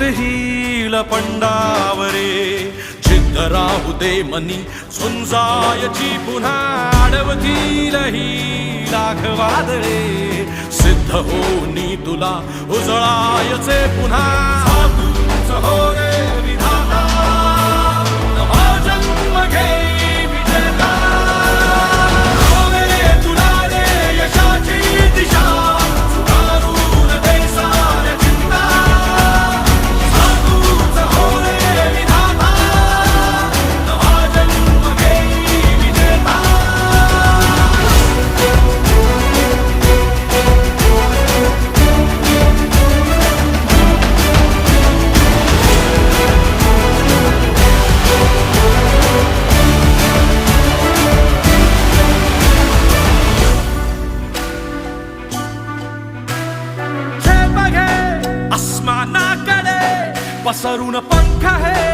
जित हिल पंडावरे जिद्द राहू दे मनी झुंजायची पुन्हा अडवतील ही लाख वादळे सिद्ध होनी तुला उजळायचे पुन्हा साधूच हो रे विधाता नवा जन्म घेई विजेता हो रे तुला रे यशाची दिशा सुधारून दे साऱ्या चिंता साधूच हो रे विधाता नवा जन्म घेई विजेता आसमानाकडे पसरून पंख है